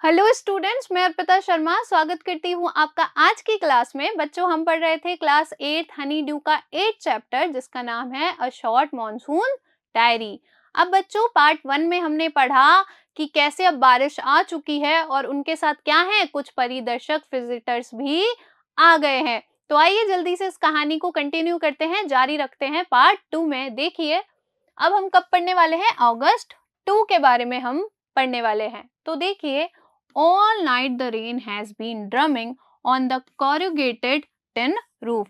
Hello students, मैं अर्पिता शर्मा स्वागत करती हूँ आपका आज की क्लास में। बच्चों, हम पढ़ रहे थे क्लास 8 हनी ड्यू का 8 चैप्टर जिसका नाम है अ शॉर्ट मॉनसून डायरी। अब बच्चों, पार्ट 1 में हमने पढ़ा कि कैसे अब बारिश आ चुकी है और उनके साथ क्या है, कुछ परिदर्शक विजिटर्स भी आ गए हैं। तो आइए जल्दी से इस कहानी को कंटिन्यू करते हैं, जारी रखते हैं पार्ट 2 में। देखिए अब हम कब पढ़ने वाले हैं, अगस्त 2 के बारे में हम पढ़ने वाले हैं। तो देखिए, all night the rain has been drumming on the corrugated tin roof।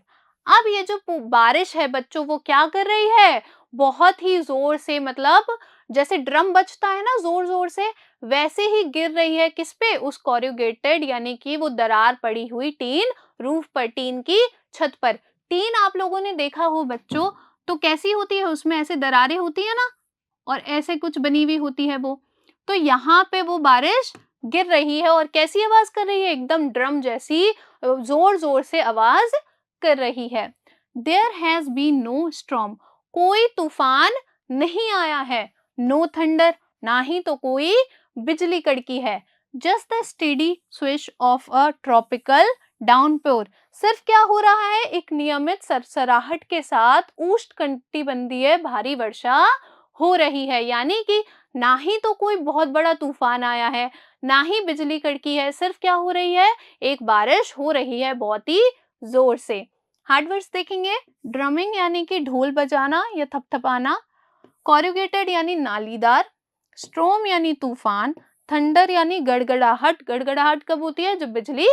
अब ये जो बारिश है बच्चों, वो क्या कर रही है, बहुत ही जोर से, मतलब जैसे ड्रम बजता है ना जोर जोर से, वैसे ही गिर रही है। किस पे, उस कॉरुगेटेड यानी कि वो दरार पड़ी हुई टीन रूफ पर, टीन की छत पर। टीन आप लोगों ने देखा हो बच्चों, तो कैसी होती है, उसमें ऐसे दरारें होती है ना, और ऐसे कुछ बनी हुई होती है वो। तो यहाँ पे वो बारिश गिर रही है और कैसी आवाज कर रही है, एकदम ड्रम जैसी जोर जोर से आवाज कर रही है। There has been no storm, कोई तूफान नहीं आया है। नो थंडर, ना ही तो कोई बिजली कड़की है। Just the steady swish of a tropical downpour, सिर्फ क्या हो रहा है, एक नियमित सरसराहट के साथ उष्णकटिबंधीय भारी वर्षा हो रही है। यानी कि ना ही तो कोई बहुत बड़ा तूफान आया है, ना ही बिजली कड़की है, सिर्फ क्या हो रही है, एक बारिश हो रही है बहुत ही जोर से। हार्ड वर्ड्स देखेंगे, ड्रमिंग यानी कि ढोल बजाना या थपथपाना, कॉरुगेटेड यानी नालीदार, स्ट्रोम यानी तूफान, थंडर यानी गड़गड़ाहट। गड़गड़ाहट कब होती है, जब बिजली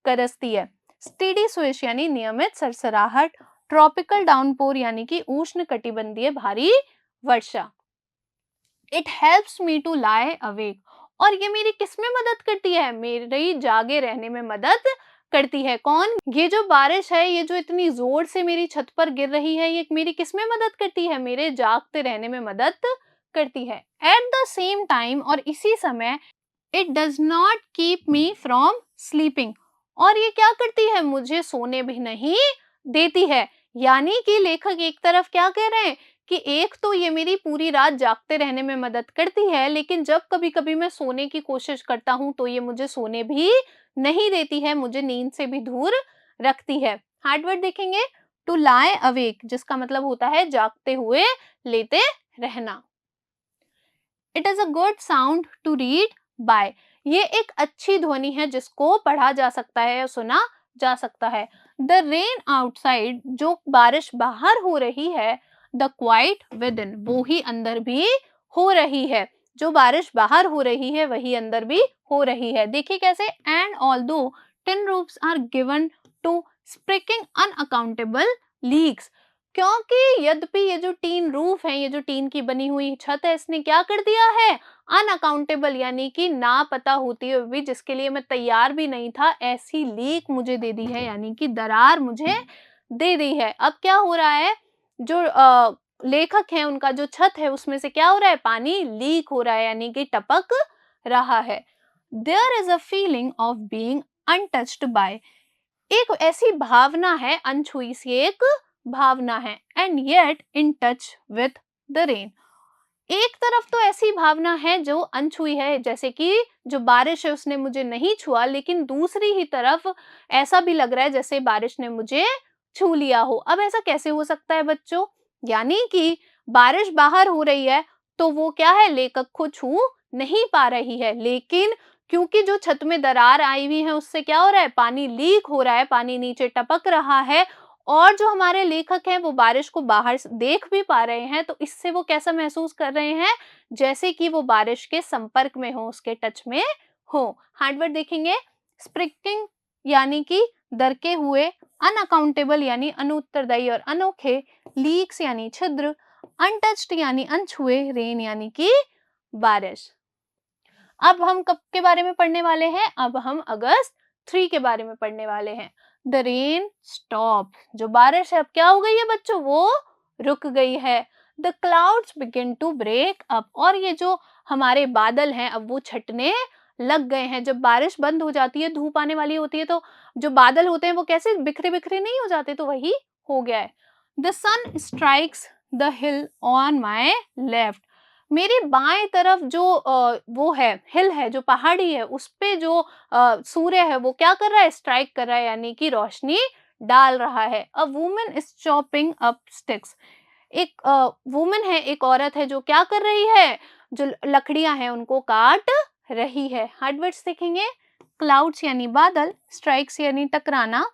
गरजती है। स्टेडी स्विश यानी नियमित सरसराहट, ट्रॉपिकल डाउनपोर यानी कि उष्ण कटिबंधीय भारी वर्षा। It helps me to lie awake, और ये मेरी किस में मदद करती है, मेरी जागे रहने में मदद करती है। कौन, ये जो बारिश है, ये जो इतनी जोर से मेरी छत पर गिर रही है, ये मेरी किस में मदद करती है, मेरे जागते रहने में मदद करती है। एट द सेम टाइम, और इसी समय, it does not keep me from sleeping, और ये क्या करती है, मुझे सोने भी नहीं देती है। यानी कि लेखक एक तरफ क्या कह रहे हैं कि एक तो ये मेरी पूरी रात जागते रहने में मदद करती है, लेकिन जब कभी कभी मैं सोने की कोशिश करता हूँ तो ये मुझे सोने भी नहीं देती है, मुझे नींद से भी दूर रखती है। हार्डवर्ड देखेंगे, टू लाई अवेक जिसका मतलब होता है जागते हुए लेते रहना। It is a good sound to read by, ये एक अच्छी ध्वनि है जिसको पढ़ा जा सकता है या सुना जा सकता है। द रेन आउटसाइड, जो बारिश बाहर हो रही है, द क्वाइट विद इन, वो ही अंदर भी हो रही है। जो बारिश बाहर हो रही है वही अंदर भी हो रही है। देखिए कैसे, and although tin roofs are given to springing unaccountable leaks, क्योंकि यद्यपि ये जो टीन रूफ है, ये जो टीन की बनी हुई छत है, इसने क्या कर दिया है, अनअकाउंटेबल यानी कि ना पता होती हुए भी, जिसके लिए मैं तैयार भी नहीं था, ऐसी लीक मुझे दे दी है, यानी कि दरार मुझे दे दी है। अब क्या हो रहा है, जो लेखक है उनका जो छत है उसमें से क्या हो रहा है, पानी लीक हो रहा है, यानी कि टपक रहा है। There is a feeling of being untouched by, एक ऐसी भावना है, अनछुई सी एक भावना है। And yet in touch with the rain, एक तरफ तो ऐसी भावना है जो अनछुई है, जैसे कि जो बारिश है उसने मुझे नहीं छुआ, लेकिन दूसरी ही तरफ ऐसा भी लग रहा है जैसे बारिश ने मुझे छू लिया हो। अब ऐसा कैसे हो सकता है बच्चों, यानी कि बारिश बाहर हो रही है तो वो क्या है, लेखक को छू नहीं पा रही है, लेकिन क्योंकि जो छत में दरार आई हुई है उससे क्या हो रहा है, पानी लीक हो रहा है, पानी नीचे टपक रहा है, और जो हमारे लेखक हैं वो बारिश को बाहर से देख भी पा रहे हैं, तो इससे वो कैसा महसूस कर रहे हैं, जैसे कि वो बारिश के संपर्क में हो, उसके टच में हो। हार्डवर्ड देखेंगे, स्प्रिकिंग यानी कि दरके हुए, अनअकाउंटेबल यानी अनुत्तरदायी और अनोखे, लीक्स यानी छिद्र, अनटच्ड यानी अनछुए, रेन यानी कि बारिश। अब हम कब के बारे में पढ़ने वाले हैं, अब हम अगस्त 3 के बारे में पढ़ने वाले हैं। द रेन स्टॉप, जो बारिश है अब क्या हो गई है बच्चों, वो रुक गई है। The clouds begin to break up, और ये जो हमारे बादल हैं अब वो छटने लग गए हैं। जब बारिश बंद हो जाती है, धूप आने वाली होती है, तो जो बादल होते हैं वो कैसे बिखरे बिखरे नहीं हो जाते, तो वही हो गया है। The sun strikes the hill on my left, मेरे बाएं तरफ जो वो है, हिल है, जो पहाड़ी है, उस पे जो सूर्य है वो क्या कर रहा है, स्ट्राइक कर रहा है, यानी कि रोशनी डाल रहा है। A woman is chopping up sticks. एक वुमन है, एक औरत है जो क्या कर रही है, जो लकड़ियां हैं उनको काट रही है। हार्ड वर्ड्स देखेंगे, क्लाउड्स यानी बादल, स्ट्राइक्स यानी टकराना,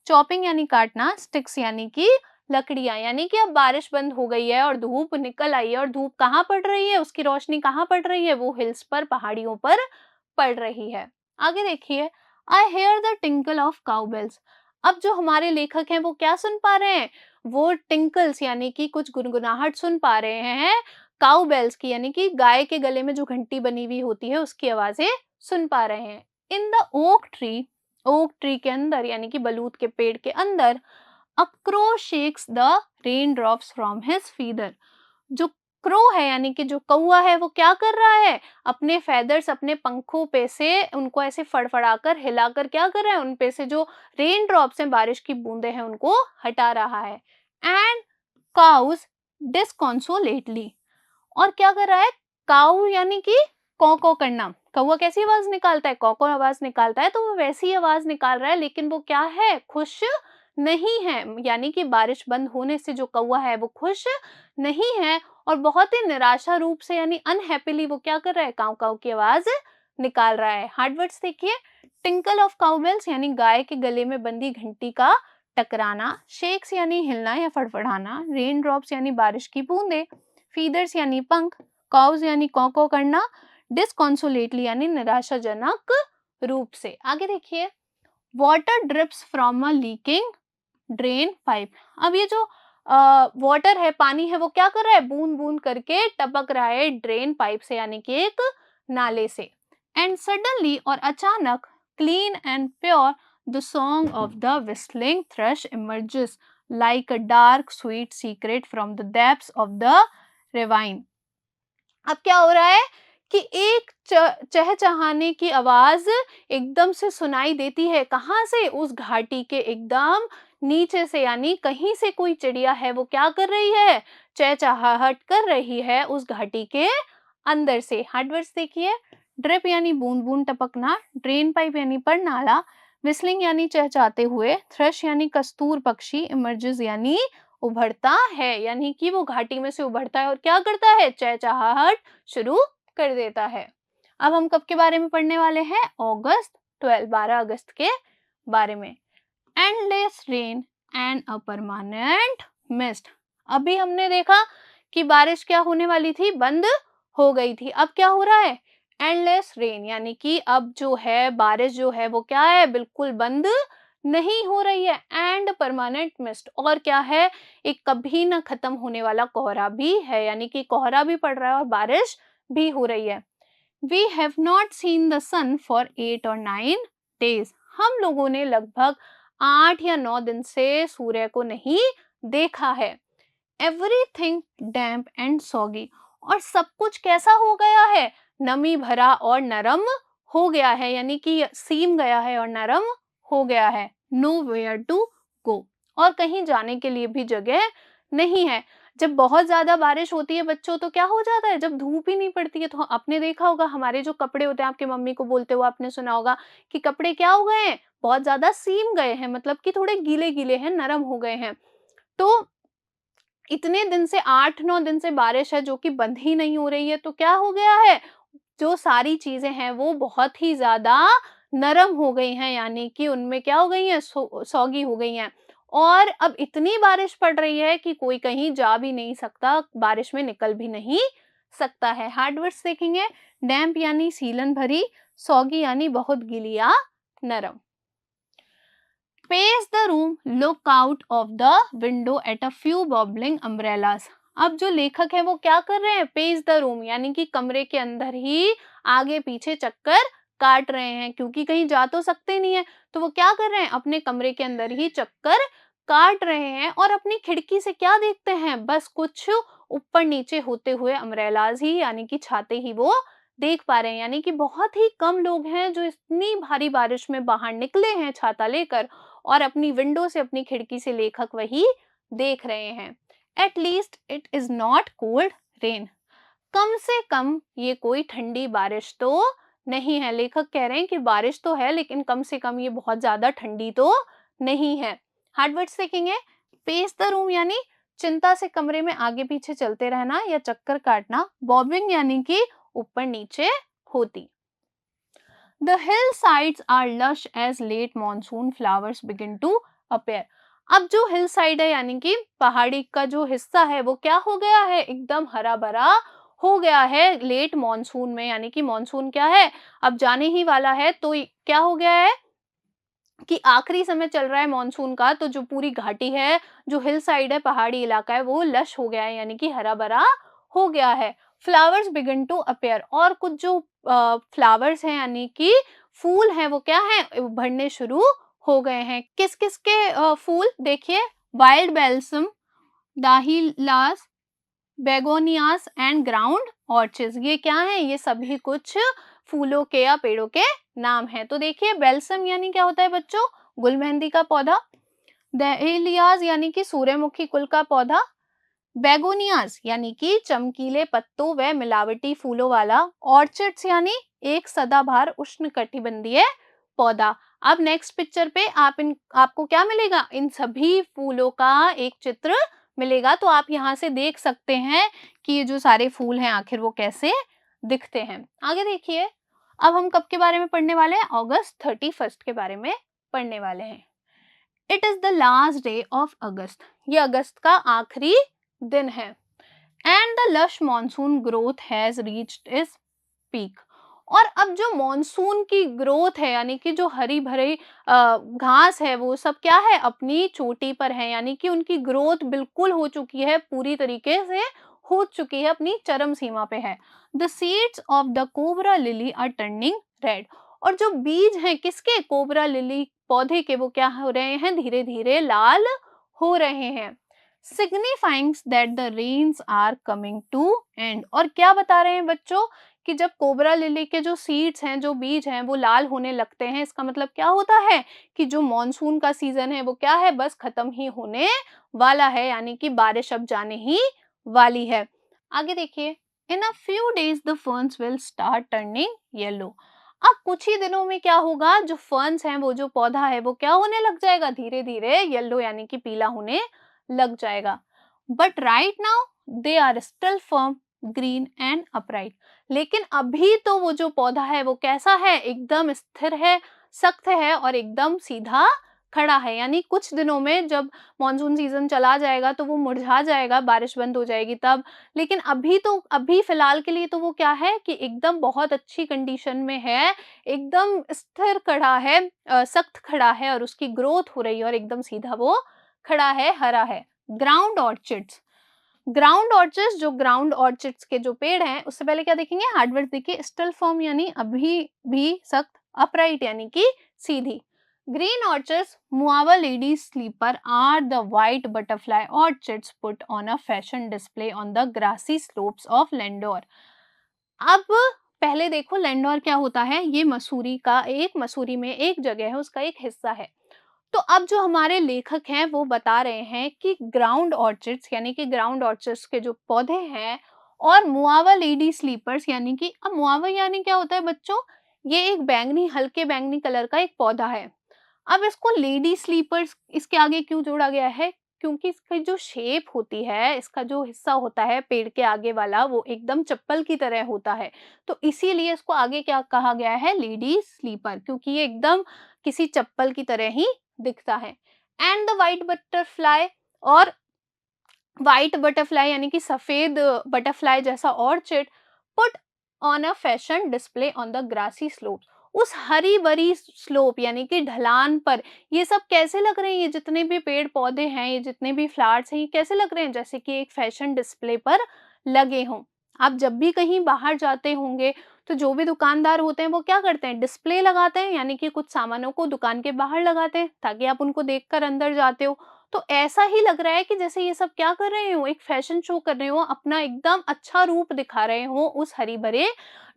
चॉपिंग यानी काटना, स्टिक्स यानी कि लकड़ियां, यानी कि अब बारिश बंद हो गई है और धूप निकल आई है। और धूप कहाँ पड़ रही है, उसकी रोशनी कहाँ पड़ रही है, वो हिल्स पर, पहाड़ियों पर पड़ रही है। आगे देखिए, आई हेयर द टिंकल ऑफ काउबेल्स। अब जो हमारे लेखक हैं वो क्या सुन पा रहे हैं, वो टिंकल्स यानी कि कुछ गुनगुनाहट सुन पा रहे हैं, काउ बेल्स की, यानी कि गाय के गले में जो घंटी बनी हुई होती है उसकी आवाजें सुन पा रहे हैं। इन द ओक ट्री के अंदर, यानी कि बलूत के पेड़ के अंदर, a crow shakes the rain drops from his feather. जो क्रो है, यानी कि जो कौवा है, वो क्या कर रहा है, अपने फेदर्स, अपने पंखों पे से उनको ऐसे फड़फड़ाकर, हिलाकर क्या कर रहा है, उन पे से जो रेन ड्रॉप्स हैं, बारिश की बूंदें हैं, उनको हटा रहा है। एंड काउज डिस्कॉन्सोलेटली, और क्या कर रहा है, काऊ यानी कि कौ करना। कौवा कैसी आवाज निकालता है, कौ आवाज निकालता है, तो वो वैसी आवाज निकाल रहा है, लेकिन वो क्या है, खुश नहीं है। यानी कि बारिश बंद होने से जो कौवा है वो खुश नहीं है, और बहुत ही निराशा रूप से, यानी अनहैप्पीली वो क्या कर रहा है, काऊ काऊ की आवाज निकाल रहा है। हार्ड वर्ड्स देखिए, टिंकल ऑफ काउबेल्स यानी गाय के गले में बंधी घंटी का टकराना, शेक्स यानी हिलना या फड़फड़ाना, रेन ड्रॉप्स यानी बारिश की बूंदे, फीदर्स यानी पंख, काउज यानी कौ करना, डिस्कॉन्सोलेटली यानी निराशाजनक रूप से। आगे देखिए, water drips from a leaking drain pipe. अब ये जो वाटर है, पानी है, वो क्या कर रहा है, बूंद बूंद करके टपक रहा है ड्रेन पाइप से, यानी कि एक नाले से। एंड सडनली, और अचानक, clean and pure, the song of the whistling thrush emerges like a dark sweet secret from the depths of the ravine। अब क्या हो रहा है कि एक चहचहाने की आवाज एकदम से सुनाई देती है, कहाँ से, उस घाटी के एकदम नीचे से, यानी कहीं से कोई चिड़िया है, वो क्या कर रही है, चहचहाहट कर रही है उस घाटी के अंदर से। हार्ड वर्ड्स देखिए, ड्रिप यानी बूंद बूंद टपकना, ड्रेन पाइप यानी परनाला, विस्लिंग यानी चहचहाते हुए, थ्रश यानी कस्तूर पक्षी, इमर्जेस यानी उभरता है, यानी कि वो घाटी में से उभरता है और क्या करता है, चहचहाहट शुरू कर देता है। अब हम कब के बारे में पढ़ने वाले हैं, अगस्त 12 अगस्त के बारे में। Endless rain and a permanent mist. अभी हमने देखा कि बारिश क्या होने वाली थी, बंद हो गई थी। अब क्या हो रहा है, एंडलेस रेन, यानी कि अब जो है बारिश जो है वो क्या है, बिल्कुल बंद नहीं हो रही है। एंड परमानेंट मिस्ट, और क्या है, एक कभी ना खत्म होने वाला कोहरा भी है, यानी कि कोहरा भी पड़ रहा है और बारिश भी हो रही है। We have not seen the sun for 8 or 9 days। हम लोगों ने लगभग 8 या 9 दिन से सूर्य को नहीं देखा है। Everything damp and soggy, और सब कुछ कैसा हो गया है, नमी भरा और नरम हो गया है, यानी कि सीम गया है और नरम हो गया है। Nowhere to go, और कहीं जाने के लिए भी जगह नहीं है। जब बहुत ज्यादा बारिश होती है बच्चों, तो क्या हो जाता है, जब धूप ही नहीं पड़ती है, तो आपने देखा होगा हमारे जो कपड़े होते हैं, आपके मम्मी को बोलते हुए आपने सुना होगा कि कपड़े क्या हो गए हैं, बहुत ज्यादा सीम गए हैं, मतलब कि थोड़े गीले गीले हैं, नरम हो गए हैं। तो इतने दिन से, 8-9 दिन से बारिश है जो कि बंद ही नहीं हो रही है, तो क्या हो गया है, जो सारी चीजें हैं वो बहुत ही ज्यादा नरम हो गई हैं, यानी कि उनमें क्या हो गई हैं, सौगी हो गई हैं। और अब इतनी बारिश पड़ रही है कि कोई कहीं जा भी नहीं सकता, बारिश में निकल भी नहीं सकता है। हार्ड वर्ड्स देखेंगे, डैम्प यानी सीलन भरी, सौगी यानी बहुत गीली या नरम। Pace the room, look out of the window at a few bobbling umbrellas। अब जो लेखक है वो क्या कर रहे हैं, पेज द रूम, यानी कि कमरे के अंदर ही आगे पीछे चक्कर काट रहे हैं, क्योंकि कहीं जा तो सकते नहीं है, तो वो क्या कर रहे हैं, अपने कमरे के अंदर ही चक्कर काट रहे हैं। और अपनी खिड़की से क्या देखते हैं, बस कुछ ऊपर नीचे होते हुए अम्ब्रेलाज ही, यानी कि छाते ही वो देख पा रहे हैं। यानी कि बहुत ही कम लोग हैं जो इतनी भारी बारिश में बाहर निकले हैं छाता लेकर, और अपनी विंडो से, अपनी खिड़की से लेखक वही देख रहे हैं। At least it is not cold rain. कम से कम ये कोई ठंडी बारिश तो नहीं है। लेखक कह रहे हैं कि बारिश तो है लेकिन कम से कम ये बहुत ज्यादा ठंडी तो नहीं है। हार्ड वर्ड्स देखेंगे। पेस द रूम यानी चिंता से कमरे में आगे पीछे चलते रहना या चक्कर काटना। बॉबिंग यानी कि ऊपर नीचे होती। The hillsides are lush as late monsoon flowers begin to appear. अब जो हिल साइड है यानी कि पहाड़ी का जो हिस्सा है वो क्या हो गया है, एकदम हरा भरा हो गया है लेट मॉनसून में। यानी कि मॉनसून क्या है, अब जाने ही वाला है, तो क्या हो गया है कि आखिरी समय चल रहा है मॉनसून का, तो जो पूरी घाटी है, जो हिल साइड है, पहाड़ी इलाका है, वो लश हो गया है यानी कि हरा भरा हो गया है। फ्लावर्स बिगिन टू अपीयर, और कुछ जो फ्लावर्स हैं यानी कि फूल हैं वो क्या है, उभरने शुरू हो गए हैं। किस किस के फूल देखिए, वाइल्ड बेल्सम, दाहिलास, बेगोनियास एंड ग्राउंड ऑर्चिड्स। ये क्या है, ये सभी कुछ फूलों के या पेड़ों के नाम है। तो देखिए बेल्सम यानी क्या होता है बच्चों, गुलमेहंदी का पौधा। डेलियाज यानी कि सूर्यमुखी कुल का पौधा। बेगोनियास यानी कि चमकीले पत्तों व मिलावटी फूलों वाला। ऑर्चिड्स यानी एक सदाबहार उष्णकटिबंधीय पौधा। अब नेक्स्ट पिक्चर पे आपको क्या मिलेगा, इन सभी फूलों का एक चित्र मिलेगा। तो आप यहाँ से देख सकते हैं कि ये जो सारे फूल हैं आखिर वो कैसे दिखते हैं। आगे देखिए, अब हम कब के बारे में पढ़ने वाले हैं, अगस्त 31 के बारे में पढ़ने वाले हैं। It is the last day of अगस्त, ये अगस्त का आखिरी दिन है। And the lush monsoon growth has reached its peak, और अब जो मॉनसून की ग्रोथ है यानी कि जो हरी भरी घास है वो सब क्या है, अपनी चोटी पर है। यानी कि उनकी ग्रोथ बिल्कुल हो चुकी है, पूरी तरीके से हो चुकी है, अपनी चरम सीमा पे है। The seeds of the cobra lily are turning red, और जो बीज हैं किसके, कोबरा लिली पौधे के, वो क्या हो रहे हैं, धीरे धीरे लाल हो रहे हैं। Signifying that the rains are coming to end, और क्या बता रहे हैं बच्चों कि जब कोबरा लिली के जो सीड्स हैं, जो बीज हैं, वो लाल होने लगते हैं, इसका मतलब क्या होता है कि जो मॉनसून का सीजन है वो क्या है, बस खत्म ही होने वाला है। यानी कि बारिश अब जाने ही वाली है। आगे देखिए, in a few days the ferns will start turning yellow. अब कुछ ही दिनों में क्या होगा, जो फर्न्स हैं, वो जो पौधा है वो क्या होने लग जाएगा, धीरे धीरे येलो यानी कि पीला होने लग जाएगा। But right now they are still firm, green and upright, लेकिन अभी तो वो जो पौधा है वो कैसा है, एकदम स्थिर है, सख्त है और एकदम सीधा खड़ा है। यानी कुछ दिनों में जब मॉनसून सीजन चला जाएगा तो वो मुरझा जाएगा, बारिश बंद हो जाएगी तब, लेकिन अभी फिलहाल के लिए तो वो क्या है कि एकदम बहुत अच्छी कंडीशन में है, एकदम स्थिर खड़ा है, सख्त खड़ा है, और उसकी ग्रोथ हो रही है और एकदम सीधा वो खड़ा है, हरा है। ग्राउंड ऑर्चिड्स, ग्राउंड ऑर्चिड्स, जो ग्राउंड ऑर्चिड्स के जो पेड़ हैं, उससे पहले क्या देखेंगे, हार्डवर्ड देखिए। स्टिल फर्म यानी अभी भी सख्त, अपराइट यानी कि सीधी। ग्रीन ऑर्चिड्स, मुआवा lady slipper are the white butterfly orchids put on a fashion display on the grassy slopes of Landour. अब पहले देखो लेंडोर क्या होता है, ये मसूरी में एक जगह है, उसका एक हिस्सा है। तो अब जो हमारे लेखक हैं वो बता रहे हैं कि ग्राउंड ऑर्चिड्स यानी कि ग्राउंड ऑर्चिड्स के जो पौधे हैं, और मुआवा लेडी स्लीपर्स यानी कि, अब मुआवा यानी क्या होता है बच्चों, ये एक बैंगनी, हल्के बैंगनी कलर का एक पौधा है। अब इसको लेडी स्लीपर्स इसके आगे क्यों जोड़ा गया है, क्योंकि इसकी जो शेप होती है, इसका जो हिस्सा होता है पेड़ के आगे वाला, वो एकदम चप्पल की तरह होता है, तो इसीलिए इसको आगे क्या कहा गया है, लेडी स्लीपर, क्योंकि ये एकदम किसी चप्पल की तरह ही दिखता है। एंड द वाइट बटरफ्लाई, और व्हाइट बटरफ्लाई यानी कि सफेद बटरफ्लाई जैसा orchid put on a fashion display on the grassy slope, उस हरी भरी स्लोप यानी कि ढलान पर ये सब कैसे लग रहे हैं, ये जितने भी पेड़ पौधे हैं, ये जितने भी फ्लावर्स हैं, ये कैसे लग रहे हैं, जैसे कि एक फैशन डिस्प्ले पर लगे हों। आप जब भी कहीं बाहर जाते होंगे तो जो भी दुकानदार होते हैं वो क्या करते हैं, डिस्प्ले लगाते हैं, यानी कि कुछ सामानों को दुकान के बाहर लगाते हैं ताकि आप उनको देखकर अंदर जाते हो। तो ऐसा ही लग रहा है कि जैसे ये सब क्या कर रहे हो, एक फैशन शो कर रहे हो, अपना एकदम अच्छा रूप दिखा रहे हो उस हरी भरे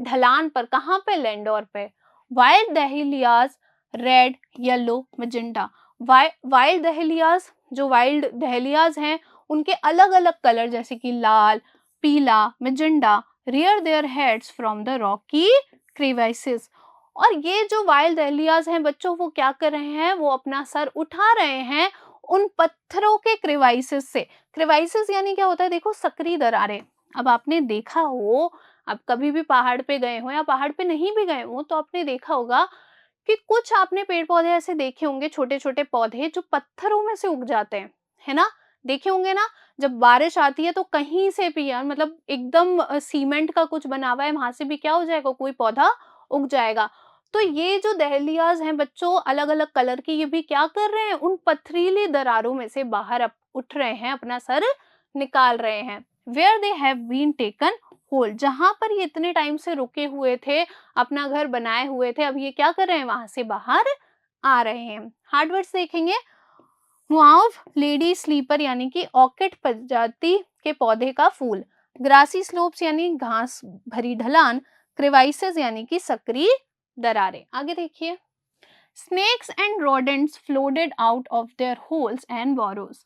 ढलान पर। कहाँ पे, लेंडोर पे। Wild dahlias red, yellow, magenta. Wild dahlias, जो वाइल्ड दहलियाज हैं उनके अलग अलग कलर, जैसे कि लाल, पीला, magenta, rear their heads from the rocky crevices। और ये जो वाइल्ड डहलियाज हैं बच्चों, वो क्या कर रहे हैं, वो अपना सर उठा रहे हैं उन पत्थरों के क्रिवाइसिस से। क्रिवाइसिस यानी क्या होता है, देखो सक्रिय दरारें। अब आपने देखा हो, आप कभी भी पहाड़ पे गए हो या पहाड़ पे नहीं भी गए हो, तो आपने देखा होगा कि कुछ आपने पेड़ पौधे ऐसे देखे होंगे, छोटे छोटे पौधे जो पत्थरों में से उग जाते हैं, है ना, देखे होंगे ना। जब बारिश आती है तो कहीं से भी यार, मतलब एकदम सीमेंट का कुछ बना हुआ है, वहां से भी क्या हो जाएगा, कोई पौधा उग जाएगा। तो ये जो दहलियाज हैं बच्चों, अलग अलग कलर की, ये भी क्या कर रहे हैं, उन पथरीली दरारों में से बाहर उठ रहे हैं, अपना सर निकाल रहे हैं। Where they have been taken hold, जहां पर ये इतने टाइम से रुके हुए थे, अपना घर बनाए हुए थे, अब ये क्या कर रहे हैं, वहां से बाहर आ रहे हैं। हार्ड वर्ड्स देखेंगे। मुआव लेडी स्लीपर यानी कि ऑर्किड प्रजाति के पौधे का फूल। ग्रासी स्लोप्स यानी घास भरी ढलान। क्रिवाइसेस यानी कि सक्रिय दरारें। आगे देखिए। Snakes and rodents flooded out of their holes and burrows.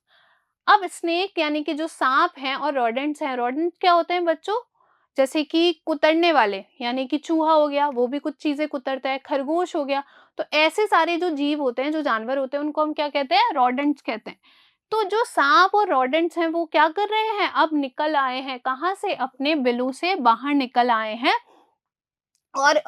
अब स्नेक यानी कि जो सांप हैं और रोडेंट्स हैं, रोडेंट्स क्या होते हैं बच्चों, जैसे कि कुतरने वाले, यानी कि चूहा हो गया, वो भी कुछ चीजें कुतरता है, खरगोश हो गया। तो ऐसे सारे जो जीव होते हैं, जो जानवर होते हैं, उनको हम क्या कहते हैं, रोडेंट्स कहते हैं। तो जो सांप और रोडेंट्स हैं वो क्या कर रहे हैं, अब निकल आए हैं, कहाँ से, अपने बिलों से बाहर निकल आए हैं। और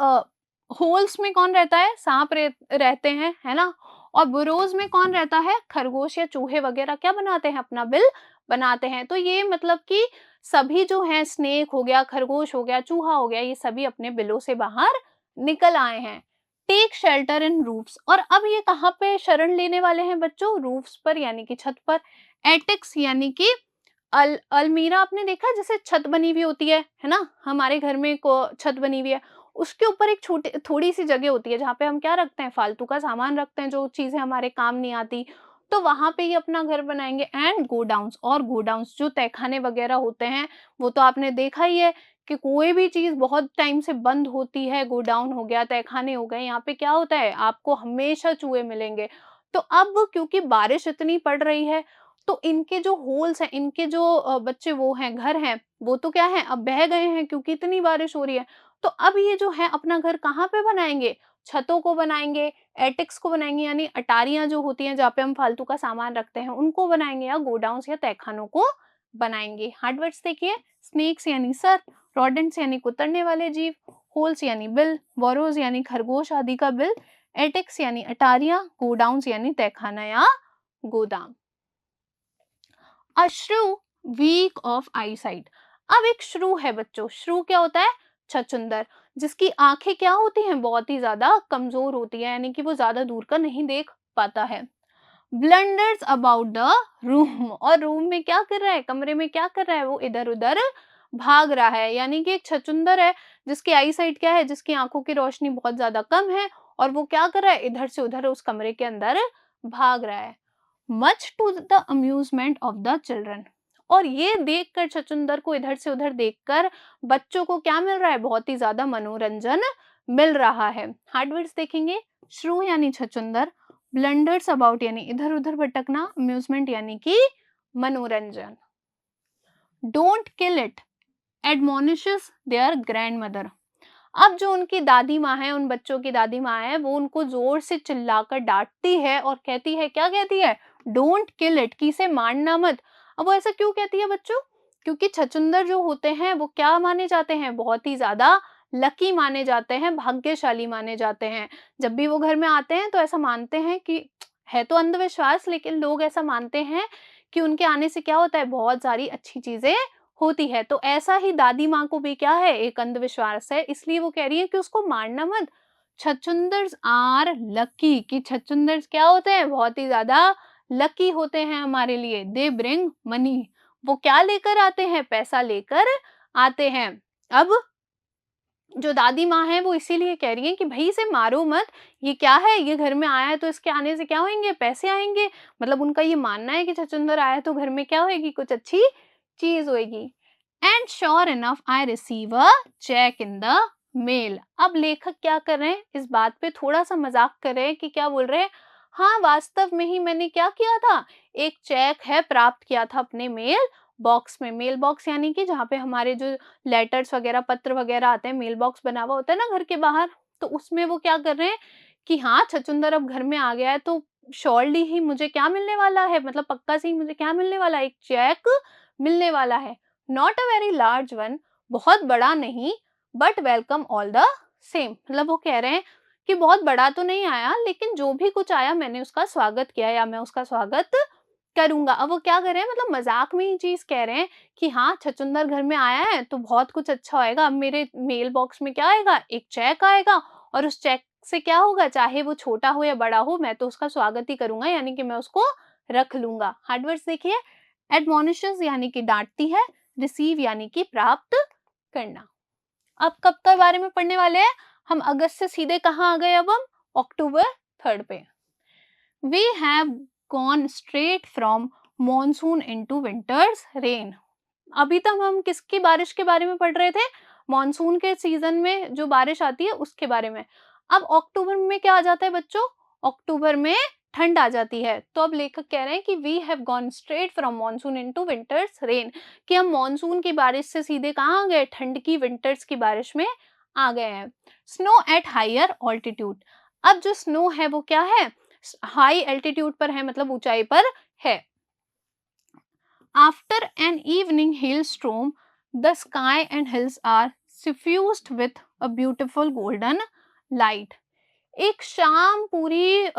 होल्स में कौन रहता है, सांप रहते हैं, है ना। और बुरोज में कौन रहता है, खरगोश या चूहे वगैरह क्या बनाते हैं, अपना बिल बनाते हैं। तो ये मतलब कि सभी जो हैं, स्नेक हो गया, खरगोश हो गया, चूहा हो गया, ये सभी अपने बिलों से बाहर निकल आए हैं। टेक शेल्टर इन रूफ्स, और अब ये कहाँ पे शरण लेने वाले हैं बच्चों, रूफ्स पर यानी कि छत पर। एटिक्स यानी कि अलमीरा आपने देखा है, जैसे छत बनी हुई होती है ना, हमारे घर में को छत बनी हुई है, उसके ऊपर एक छोटी थोड़ी सी जगह होती है जहाँ पे हम क्या रखते हैं, फालतू का सामान रखते हैं, जो चीजें हमारे काम नहीं आती। तो वहां पे ये अपना घर बनाएंगे। एंड गोडाउन्स, और गोडाउन्स जो तहखाने वगैरह होते हैं, वो तो आपने देखा ही है कि कोई भी चीज बहुत टाइम से बंद होती है, गोडाउन हो गया, तहखाने हो गए, यहाँ पे क्या होता है, आपको हमेशा चूहे मिलेंगे। तो अब क्योंकि बारिश इतनी पड़ रही है, तो इनके जो होल्स हैं, इनके जो बच्चे वो हैं, घर हैं, वो तो क्या है, अब बह गए हैं क्योंकि इतनी बारिश हो रही है। तो अब ये जो है अपना घर कहाँ पे बनाएंगे, छतों को बनाएंगे, एटिक्स को बनाएंगे, यानी अटारियां जो होती हैं जहाँ पे हम फालतू का सामान रखते हैं, उनको बनाएंगे, या गोडाउन्स या तहखानों को बनाएंगे। हार्डवर्ड्स देखिए। स्नेक्स यानी सर, रोडेंट्स यानी कुतरने वाले जीव, होल्स यानी बिल, बोरोज यानी खरगोश आदि का बिल, एटिक्स यानी अटारियां, गोडाउन्स यानी तहखाना या गोदाम। अश्रु वीक ऑफ आई साइट। अब एक श्रु है बच्चों, श्रु क्या होता है, छछूंदर, जिसकी आंखें क्या होती हैं, बहुत ही ज्यादा कमजोर होती है, यानी कि वो ज्यादा दूर का नहीं देख पाता है। ब्लंडर्स अबाउट द रूम, और रूम में क्या कर रहा है, कमरे में क्या कर रहा है, वो इधर उधर भाग रहा है। यानी कि एक छछूंदर है जिसकी आई साइट क्या है, जिसकी आंखों की रोशनी बहुत ज्यादा कम है, और वो क्या कर रहा है, इधर से उधर उस कमरे के अंदर भाग रहा है। Much to the amusement of the children, और ये देखकर, छछूंदर को इधर से उधर देखकर बच्चों को क्या मिल रहा है, बहुत ही ज्यादा मनोरंजन मिल रहा है। हार्डवर्ड्स देखेंगे। श्रू यानी छछूंदर, ब्लंडर्स अबाउट यानी इधर उधर भटकना, अम्यूजमेंट यानी कि मनोरंजन। Don't kill it admonishes their grandmother. अब जो उनकी दादी माँ है, उन बच्चों की दादी माँ है, वो उनको जोर से चिल्लाकर डांटती है और कहती है, क्या कहती है, डोंट किल इट, कि इसे मारना मत। अब वो ऐसा क्यों कहती है बच्चों, क्योंकि छछूंदर जो होते हैं वो क्या माने जाते हैं, बहुत ही ज्यादा लकी माने जाते हैं, भाग्यशाली माने जाते हैं। जब भी वो घर में आते हैं तो ऐसा मानते हैं कि, है तो अंधविश्वास, लेकिन लोग ऐसा मानते हैं कि उनके आने से क्या होता है, बहुत सारी अच्छी चीजें होती है। तो ऐसा ही दादी माँ को भी क्या है, एक अंधविश्वास है, इसलिए वो कह रही है कि उसको मारना मत। छछूंदर्स आर लकी, कि छछूंदर्स क्या होते हैं, बहुत ही ज्यादा लकी होते हैं हमारे लिए। दे ब्रिंग मनी, वो क्या लेकर आते हैं, पैसा लेकर आते हैं। अब जो दादी माँ है वो इसीलिए कह रही है कि भाई इसे मारो मत, ये क्या है, ये घर में आया है तो इसके आने से क्या होंगे, पैसे आएंगे। मतलब उनका ये मानना है कि छछूंदर आया तो घर में क्या होगी, कुछ अच्छी चीज होगी। And sure enough I receive a cheque in the mail. अब लेखक क्या कर रहे हैं, इस बात पे थोड़ा सा मजाक कर रहे हैं कि क्या बोल रहे हैं, हाँ वास्तव में ही मैंने क्या किया था, एक चेक है प्राप्त किया था अपने मेल बॉक्स में, मेल बॉक्स यानी कि जहाँ पे हमारे जो लेटर्स वगैरह, पत्र वगैरह आते हैं, मेल बॉक्स बना हुआ होता है ना घर के बाहर, तो उसमें वो क्या कर रहे हैं कि हाँ, छछूंदर अब घर में आ गया है तो श्योरली ही मुझे क्या मिलने वाला है, मतलब पक्का से ही मुझे क्या मिलने वाला है, एक चेक मिलने वाला है। Not a very large one, बहुत बड़ा नहीं, but welcome all the same, मतलब वो कह रहे हैं कि बहुत बड़ा तो नहीं आया, लेकिन जो भी कुछ आया मैंने उसका स्वागत किया या मैं उसका स्वागत करूंगा। अब वो क्या कर रहे हैं, मतलब मजाक में ही चीज कह रहे हैं कि हाँ, छछूंदर घर में आया है तो बहुत कुछ अच्छा होएगा। अब मेरे मेल बॉक्स में क्या आएगा, एक चेक आएगा, और उस चेक से क्या होगा, चाहे वो छोटा हो या बड़ा हो, मैं तो उसका स्वागत ही करूंगा, यानी कि मैं उसको रख लूंगा। हार्ड वर्ड्स देखिए, एडमोनिशस यानी कि डांटती है, रिसीव यानी कि प्राप्त करना। अब कब के बारे में पढ़ने वाले हैं हम, अगस्त से सीधे कहाँ आ गए, अब हम अक्टूबर 3 पे। We have gone straight from monsoon into winter's rain. अभी तक हम किसकी बारिश के बारे में पढ़ रहे थे, मॉनसून के सीजन में जो बारिश आती है उसके बारे में। अब अक्टूबर में क्या आ जाता है बच्चों, अक्टूबर में ठंड आ जाती है। तो अब लेखक कह रहे हैं कि we have gone straight from monsoon into winters rain, कि हम मॉनसून की बारिश से सीधे कहाँ आ गए, ठंड की, विंटर्स की बारिश में आ गए हैं। स्नो एट हायर ऑल्टीट्यूड, अब जो स्नो है वो क्या है, हाई एल्टीट्यूड पर है, मतलब ऊंचाई पर है। After an evening hailstorm, the sky and hills are suffused with a beautiful golden light. एक शाम पूरी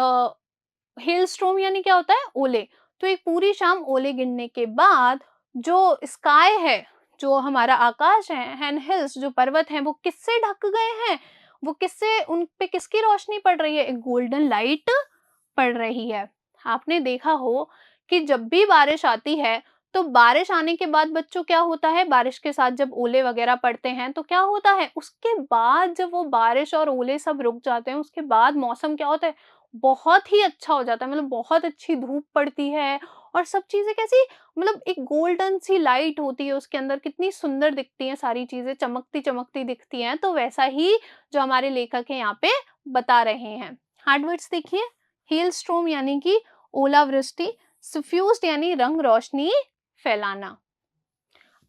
हेलस्टॉर्म यानी क्या होता है, ओले, तो एक पूरी शाम ओले गिरने के बाद जो स्काई है, जो हमारा आकाश है, एंड हिल्स जो पर्वत हैं, वो किससे ढक गए हैं, वो किससे, उन पे किसकी रोशनी पड़ रही है, एक गोल्डन लाइट पड़ रही है। आपने देखा हो कि जब भी बारिश आती है तो बारिश आने के बाद बच्चों क्या होता है, बारिश के साथ जब ओले वगैरह पड़ते हैं तो क्या होता है, उसके बाद जब वो बारिश और ओले सब रुक जाते हैं, उसके बाद मौसम क्या होता है, बहुत ही अच्छा हो जाता है, मतलब बहुत अच्छी धूप पड़ती है और सब चीजें कैसी, मतलब एक गोल्डन सी लाइट होती है उसके अंदर, कितनी सुंदर दिखती हैं, सारी चीजें चमकती चमकती दिखती हैं। तो वैसा ही जो हमारे लेखक है यहाँ पे बता रहे हैं। हार्ड वर्ड्स देखिए, हेलस्टॉर्म यानी कि ओलावृष्टि, सफ्यूज्ड यानी रंग रोशनी फैलाना।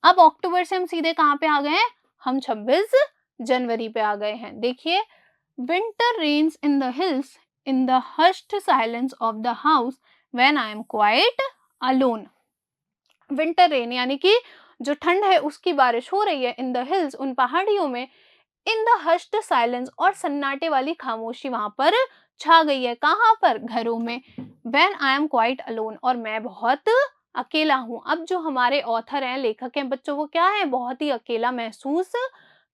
अब अक्टूबर से हम सीधे कहाँ पे आ गए हैं, हम 26 जनवरी पे आ गए हैं। देखिए, winter rains in the hills in the hushed silence of the house when I am quite alone. Winter rain यानी कि जो ठंड है उसकी बारिश हो रही है इन द हिल्स, उन पहाड़ियों में, इन द हस्ड साइलेंस और सन्नाटे वाली खामोशी वहां पर छा गई है, कहाँ पर, घरों में। When I am quite alone, और मैं बहुत अकेला हूँ। अब जो हमारे ऑथर हैं, लेखक हैं बच्चों, वो क्या है, बहुत ही अकेला महसूस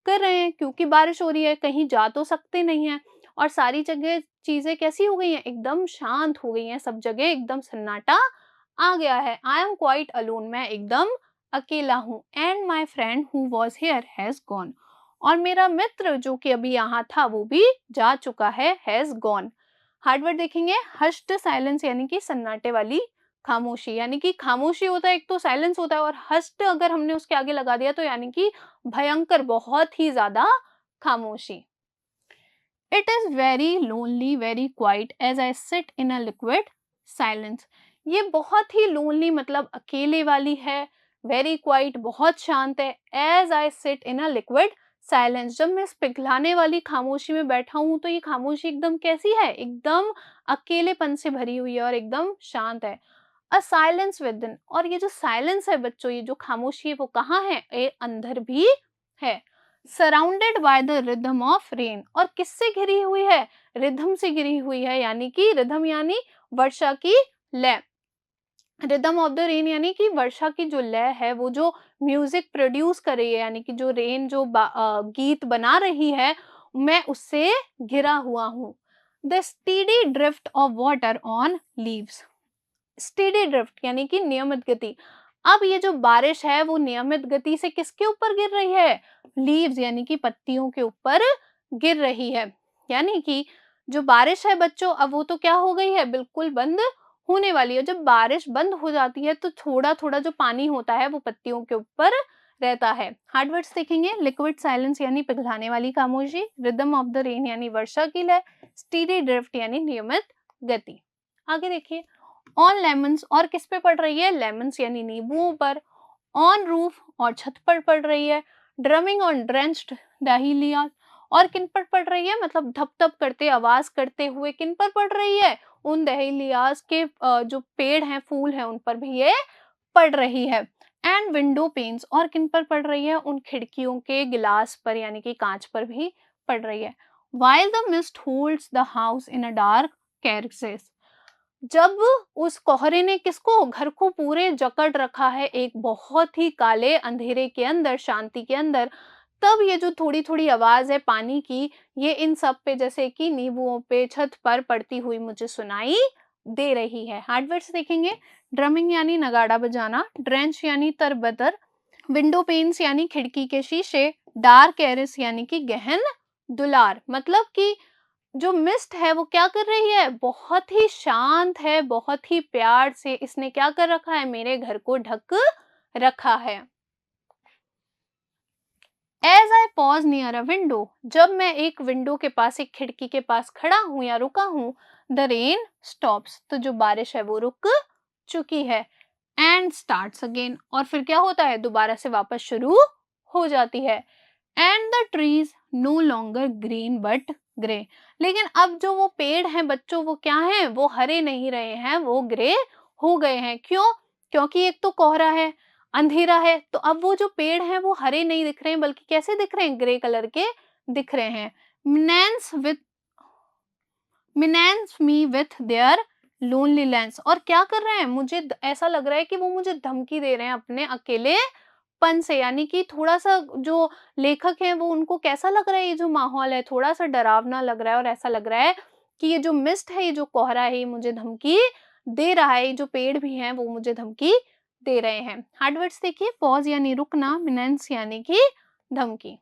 कर रहे हैं, क्योंकि बारिश हो रही है, कहीं जा तो सकते नहीं है, और सारी जगह चीजें कैसी हो गई हैं, एकदम शांत हो गई हैं, सब जगह एकदम सन्नाटा आ गया है। आई एम क्वाइट अलोन, मैं एकदम अकेला हूँ। And my friend who was here has gone, और मेरा मित्र जो कि अभी यहाँ था वो भी जा चुका है, हैज गॉन। हार्ड वर्ड देखेंगे, हश्ड साइलेंस यानी कि सन्नाटे वाली खामोशी, यानी कि खामोशी होता है एक, तो साइलेंस होता है, और हश्ड अगर हमने उसके आगे लगा दिया तो यानी कि भयंकर, बहुत ही ज्यादा खामोशी। It is very lonely, very quiet as I sit in a liquid silence. ये बहुत ही lonely मतलब अकेले वाली है, very quiet बहुत शांत है, as I sit in a liquid silence, जब मैं इस पिघलाने वाली खामोशी में बैठा हूँ तो ये खामोशी एकदम कैसी है, एकदम अकेलेपन से भरी हुई है और एकदम शांत है। अ साइलेंस विद इन, और ये जो साइलेंस है बच्चों, ये जो खामोशी है वो कहाँ है, ये अंदर भी है। Surrounded by the rhythm of rain, और किससे घिरी हुई है, रिदम से घिरी हुई है, यानी कि रिदम यानी वर्षा की लय, रिदम ऑफ द रेन यानी कि वर्षा की जो लय है, वो जो म्यूजिक प्रोड्यूस कर रही है, यानी कि जो रेन जो गीत बना रही है, मैं उससे घिरा हुआ हूँ। The steady drift of water on leaves, steady drift यानी कि नियमित गति। अब ये जो बारिश है वो नियमित गति से किसके ऊपर गिर रही है, लीव्स यानी कि पत्तियों के ऊपर गिर रही है। यानी कि जो बारिश है बच्चों, अब वो तो क्या हो गई है, बिल्कुल बंद होने वाली है। जब बारिश बंद हो जाती है तो थोड़ा थोड़ा जो पानी होता है वो पत्तियों के ऊपर रहता है। हार्ड वर्ड्स देखेंगे, लिक्विड साइलेंस यानी पिघलाने वाली खामोशी, रिदम ऑफ द रेन यानी वर्षा की लय, स्टीडी ड्रिफ्ट यानी नियमित गति। आगे देखिए, ऑन लेमन्स, और किस पे पड़ रही है, लेमन्स यानी नींबुओं पर। ऑन रूफ और छत पर पड़ रही है, ड्रमिंग ऑन ड्रेंच्ड डहेलिया और किन पर पड़ रही है, मतलब धप धप करते आवाज करते हुए किन पर पड़ रही है, उन डहेलियाज के जो पेड़ हैं, फूल हैं, उन पर भी ये पड़ रही है। एंड विंडो पेन्स और किन पर पड़ रही है, उन खिड़कियों के गिलास पर यानी कि कांच पर भी पड़ रही है। While the mist holds the house in a dark carcase, जब उस कोहरे ने किसको, घर को पूरे जकड़ रखा है एक बहुत ही काले अंधेरे के अंदर, शांति के अंदर, तब ये जो थोड़ी थोड़ी आवाज है पानी की, ये इन सब पे जैसे कि नींबुओं पे, छत पर पड़ती हुई मुझे सुनाई दे रही है। हार्डवर्ड्स देखेंगे, ड्रमिंग यानी नगाड़ा बजाना, ड्रेंच यानी तरबतर, विंडो पेन्स यानी खिड़की के शीशे, डार्क एरिस यानी कि गहन दुलार, मतलब कि जो मिस्ट है वो क्या कर रही है, बहुत ही शांत है, बहुत ही प्यार से इसने क्या कर रखा है, मेरे घर को ढक रखा है। As I pause near a window, जब मैं एक विंडो के पास, एक खिड़की के पास खड़ा हूं या रुका हूं, द रेन स्टॉप्स, तो जो बारिश है वो रुक चुकी है, एंड स्टार्ट्स अगेन, और फिर क्या होता है, दोबारा से वापस शुरू हो जाती है। And the trees no longer green but grey, लेकिन अब जो वो पेड़ हैं बच्चों, वो क्या हैं, वो हरे नहीं रहे हैं, वो ग्रे हो गए हैं। क्यों? क्योंकि एक तो कोहरा है, अंधेरा है, तो अब वो जो पेड़ हैं वो हरे नहीं दिख रहे हैं, बल्कि कैसे दिख रहे हैं, ग्रे कलर के दिख रहे हैं। मिनेंस me with their lonely lens, और क्या कर रहे हैं, मुझे ऐसा लग रहा है कि वो मुझे धमकी दे रहे हैं अपने अकेले पन से, यानी कि थोड़ा सा जो लेखक है वो, उनको कैसा लग रहा है, ये जो माहौल है थोड़ा सा डरावना लग रहा है, और ऐसा लग रहा है कि ये जो मिस्ट है, ये जो कोहरा है, ये मुझे धमकी दे रहा है, ये जो पेड़ भी हैं वो मुझे धमकी दे रहे हैं। हार्डवर्ड्स देखिए, पॉज यानी रुकना, मिनेंस यानी कि धमकी।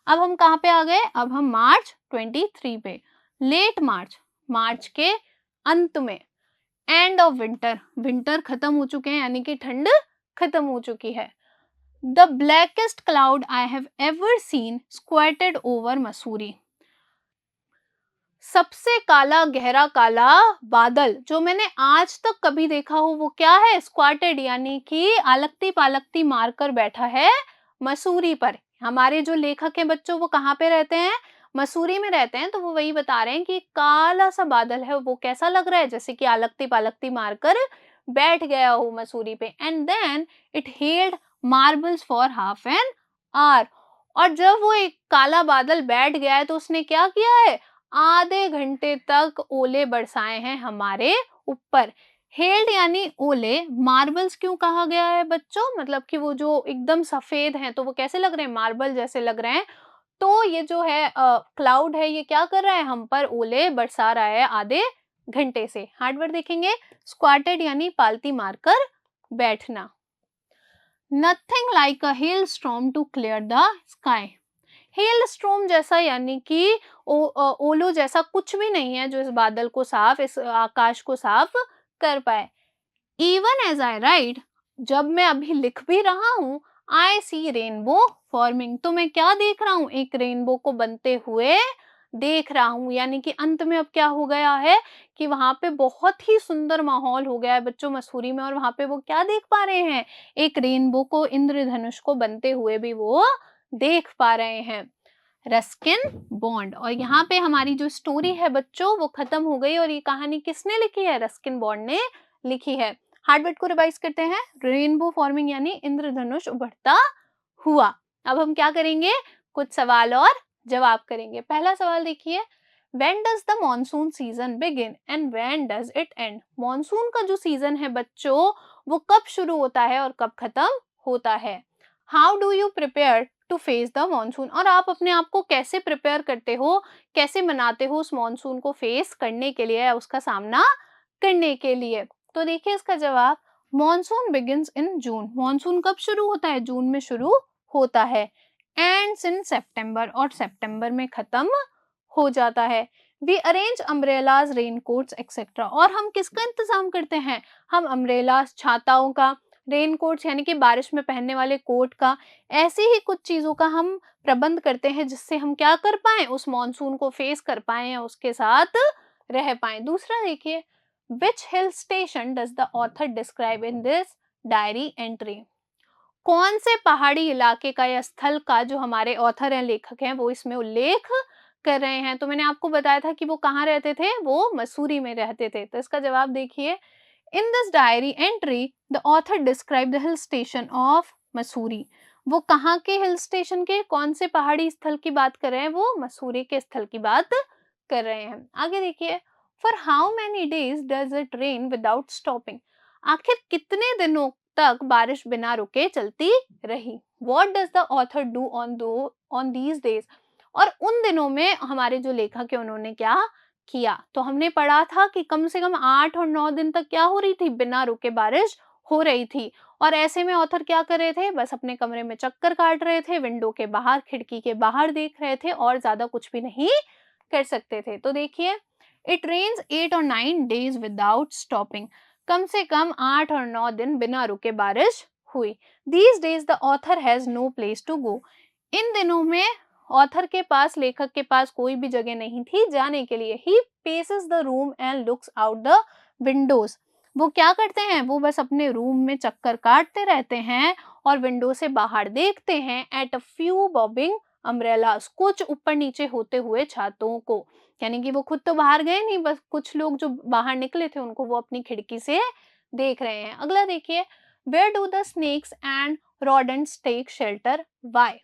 अब हम कहाँ पे आ गए, अब हम मार्च 23 पे, लेट मार्च, मार्च के अंत में, एंड ऑफ विंटर, विंटर खत्म हो चुके हैं यानी कि ठंड खत्म हो चुकी है। The blackest cloud I have ever seen squatted over Mussoorie, सबसे काला गहरा काला बादल जो मैंने आज तक कभी देखा हो वो क्या है, स्क्वाटेड यानी कि आलकती पालकती मारकर बैठा है मसूरी पर। हमारे जो लेखक हैं बच्चों, वो कहाँ पे रहते हैं, मसूरी में रहते हैं, तो वो वही बता रहे हैं कि काला सा बादल है, वो कैसा लग रहा है, जैसे कि आलकती पालकती मारकर बैठ गया हो मसूरी पे। And then it hailed marbles for half an hour, और जब वो एक काला बादल बैठ गया है तो उसने क्या किया है, आधे घंटे तक ओले बरसाए हैं हमारे ऊपर। हेल्ड यानी ओले, मार्बल्स क्यों कहा गया है बच्चों, मतलब कि वो जो एकदम सफेद हैं तो वो कैसे लग रहे हैं, मार्बल जैसे लग रहे हैं। तो ये जो है क्लाउड है, ये क्या कर रहा है, हम पर ओले बरसा रहा है आधे घंटे से। हार्डवर्ड देखेंगे, स्क्वाटेड यानी पालती मारकर बैठना। Nothing like a hail storm to clear the sky, hail storm जैसा यानी कि ओलो जैसा कुछ भी नहीं है जो इस बादल को साफ, इस आकाश को साफ कर पाए। इवन एज आई राइट, जब मैं अभी लिख भी रहा हूँ, आई सी रेनबो फॉर्मिंग, तो मैं क्या देख रहा हूँ, एक रेनबो को बनते हुए देख रहा हूँ। यानी कि अंत में अब क्या हो गया है कि वहां पे बहुत ही सुंदर माहौल हो गया है बच्चों मसूरी में, और वहां पे वो क्या देख पा रहे हैं, एक रेनबो को, इंद्रधनुष को बनते हुए भी वो देख पा रहे हैं। रस्किन बॉन्ड, और यहाँ पे हमारी जो स्टोरी है बच्चों वो खत्म हो गई, और ये कहानी किसने लिखी है, रस्किन बॉन्ड ने लिखी है। हार्डवर्ड को रिवाइज करते हैं, रेनबो फॉर्मिंग यानी इंद्रधनुष उभरता हुआ। अब हम क्या करेंगे, कुछ सवाल और जवाब करेंगे। पहला सवाल देखिए, when does the monsoon season begin and when does it and, monsoon का जो सीजन है बच्चों वो कब शुरू होता है और कब खत्म होता है। How do you prepare to face the monsoon, और आप अपने आप को कैसे प्रिपेयर करते हो, कैसे मनाते हो उस मॉनसून को फेस करने के लिए या उसका सामना करने के लिए। तो देखिए इसका जवाब, monsoon begins in June, monsoon कब शुरू होता है, जून में शुरू होता है। एंड्स इन सितंबर, और सितंबर में खत्म हो जाता है। We arrange umbrellas, raincoats etcetera, और हम किसका इंतजाम करते हैं, हम अम्ब्रेलाज, छाताओं का, रेनकोट्स यानी कि बारिश में पहनने वाले कोट का, ऐसी ही कुछ चीजों का हम प्रबंध करते हैं जिससे हम क्या कर पाए, उस मॉनसून को फेस कर पाए या उसके साथ रह पाए। दूसरा देखिए, which hill station does the author describe in this diary entry, कौन से पहाड़ी इलाके का या स्थल का जो हमारे ऑथर हैं, लेखक हैं, वो इसमें उल्लेख कर रहे हैं। तो मैंने आपको बताया था कि वो कहाँ रहते थे, वो मसूरी में रहते थे। तो इसका जवाब देखिए, इन this diary entry the author describe the hill station of Mussoorie. वो कहाँ के हिल स्टेशन के, कौन से पहाड़ी स्थल की बात कर रहे हैं, वो मसूरी के स्थल की बात कर रहे हैं। आगे देखिए, for how many days does it rain without stopping. आखिर कितने दिनों तक बारिश बिना रुके चलती रही। What does the author do on these days. और उन दिनों में हमारे जो लेखक है उन्होंने क्या किया। तो हमने पढ़ा था कि कम से कम 8 और 9 दिन तक क्या हो रही थी, बिना रुके बारिश हो रही थी। और ऐसे में ऑथर क्या कर रहे थे, बस अपने कमरे में चक्कर काट रहे थे, विंडो के बाहर, खिड़की के बाहर देख रहे थे और ज्यादा कुछ भी नहीं कर सकते थे। तो देखिए, इट रेन्स 8 और 9 डेज विदाउट स्टॉपिंग। कम से कम 8 और 9 दिन बिना रुके बारिश हुई। These days the author has no place to go. इन दिनों में ऑथर के पास, लेखक के पास कोई भी जगह नहीं थी जाने के लिए। He paces the room and looks out the windows. वो क्या करते हैं, वो बस अपने रूम में चक्कर काटते रहते हैं और विंडो से बाहर देखते हैं। At a few bobbing umbrellas, कुछ ऊपर नीचे होते हुए छातों को। यानी कि वो खुद तो बाहर गए नहीं, बस कुछ लोग जो बाहर निकले थे उनको वो अपनी खिड़की से देख रहे हैं। अगला देखिए, where do the snakes and rodents take shelter, why.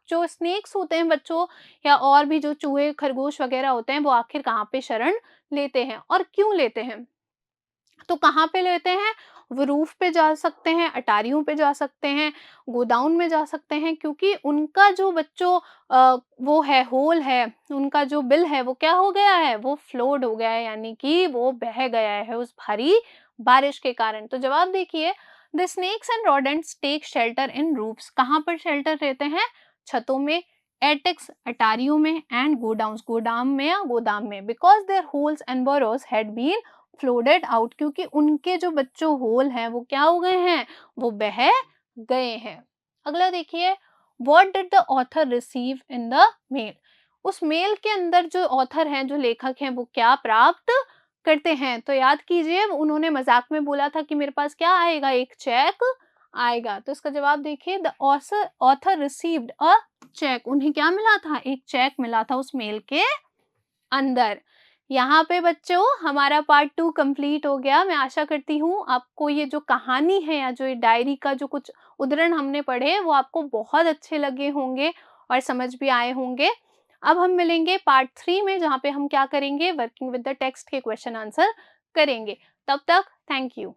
जो स्नेक्स होते हैं बच्चों, या और भी जो चूहे खरगोश वगैरह होते हैं, वो आखिर कहाँ पे शरण लेते हैं और क्यों लेते हैं। तो कहाँ पे लेते हैं, वो रूफ पे जा सकते हैं, अटारियों पे जा सकते हैं, गोडाउन में जा सकते हैं, क्योंकि उनका जो बच्चों वो है, होल है, उनका जो बिल है वो क्या हो गया है, वो फ्लोड हो गया है, यानी कि वो बह गया है उस भारी बारिश के कारण। तो जवाब देखिए, the snakes and rodents take shelter in roofs. कहाँ पर शेल्टर रहते हैं, छतों में, एटिक्स अटारियों में, एंड गोडाउन्स गोदाम में या गोदाम में, because their holes and burrows had been flooded out, क्योंकि उनके जो बच्चों होल हैं वो क्या हो गए हैं, वो बह गए हैं। अगला देखिए, what did the author receive in the mail. उस मेल के अंदर जो ऑथर हैं, जो लेखक हैं, वो क्या प्राप्त करते हैं। तो याद कीजिए, उन्होंने मजाक में बोला था कि मेरे पास क्या आएगा, एक चेक आएगा। तो इसका जवाब देखिए, the author received a cheque. उन्हें क्या मिला था, एक चेक मिला था उस मेल के अंदर। यहाँ पे बच्चों हमारा पार्ट 2 कंप्लीट हो गया। मैं आशा करती हूँ आपको ये जो कहानी है या जो ये डायरी का जो कुछ उद्धरण हमने पढ़े वो आपको बहुत अच्छे लगे होंगे और समझ भी आए होंगे। अब हम मिलेंगे पार्ट 3 में, जहाँ पे हम क्या करेंगे, वर्किंग विद द टेक्स्ट के क्वेश्चन आंसर करेंगे। तब तक थैंक यू।